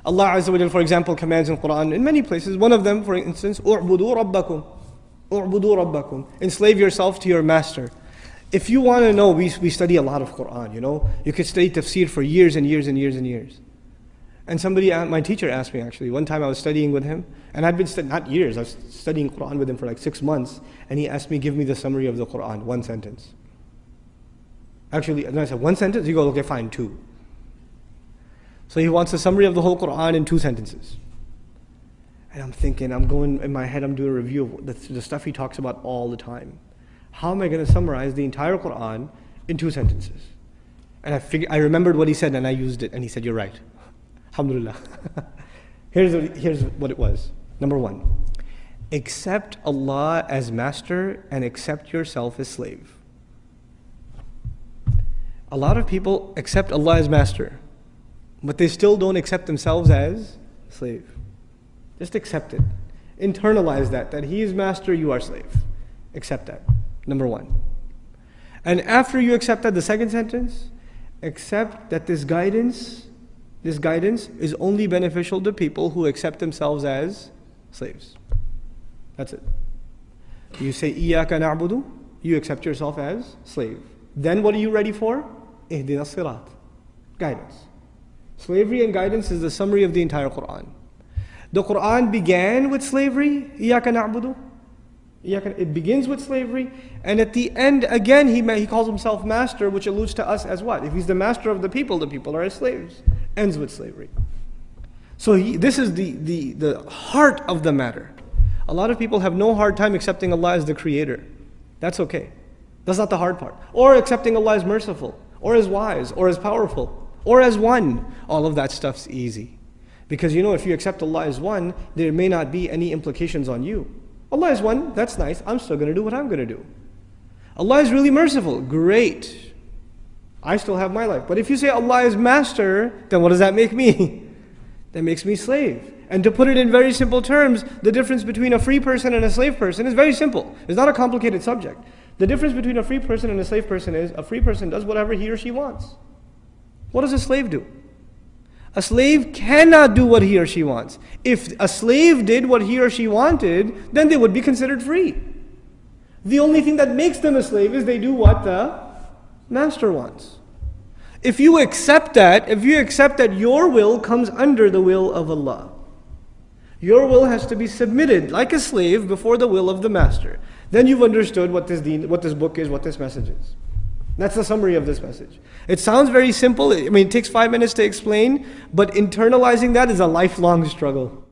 Allah Azza wa Jal, for example, commands in Quran in many places. One of them, for instance, "U'budu rabbakum." U'budu rabbakum. Enslave yourself to your master. If you want to know, we study a lot of Quran, you know. You could study tafsir for years and years and years and years. And somebody, my teacher asked me actually, one time I was studying with him, and I'd been studying, not years, I was studying Quran with him for like 6 months, and he asked me, give me the summary of the Quran, one sentence. Actually, and I said, one sentence? He goes, okay, fine, 2. So he wants a summary of the whole Quran in 2 sentences. And I'm thinking, I'm going, in my head, I'm doing a review of the stuff he talks about all the time. How am I going to summarize the entire Quran in 2 sentences? And I remembered what he said, and I used it, and he said, you're right. Alhamdulillah. Here's what it was. Number 1, accept Allah as master and accept yourself as slave. A lot of people accept Allah as master, but they still don't accept themselves as slave. Just accept it. Internalize that He is master, you are slave. Accept that. Number 1. And after you accept that, the second sentence, accept that this guidance is only beneficial to people who accept themselves as slaves. That's it. You say, Iyaka na'budu, you accept yourself as slave. Then what are you ready for? Ihdina sirat. Guidance. Slavery and guidance is the summary of the entire Quran. The Quran began with slavery, Iyaka na'budu. It begins with slavery, and at the end, again, he calls himself master, which alludes to us as what? If he's the master of the people are his slaves. Ends with slavery. So this is the heart of the matter. A lot of people have no hard time accepting Allah as the creator. That's okay. That's not the hard part. Or accepting Allah as merciful, or as wise, or as powerful, or as one. All of that stuff's easy. Because you know, if you accept Allah as one, there may not be any implications on you. Allah is one, that's nice, I'm still going to do what I'm going to do. Allah is really merciful, great. I still have my life. But if you say Allah is master, then what does that make me? That makes me slave. And to put it in very simple terms, the difference between a free person and a slave person is very simple. It's not a complicated subject. The difference between a free person and a slave person is, a free person does whatever he or she wants. What does a slave do? A slave cannot do what he or she wants. If a slave did what he or she wanted, then they would be considered free. The only thing that makes them a slave is they do what the master wants. If you accept that your will comes under the will of Allah, your will has to be submitted like a slave before the will of the master. Then you've understood what this book is, what this message is. That's the summary of this message. It sounds very simple. I mean, it takes 5 minutes to explain, but internalizing that is a lifelong struggle.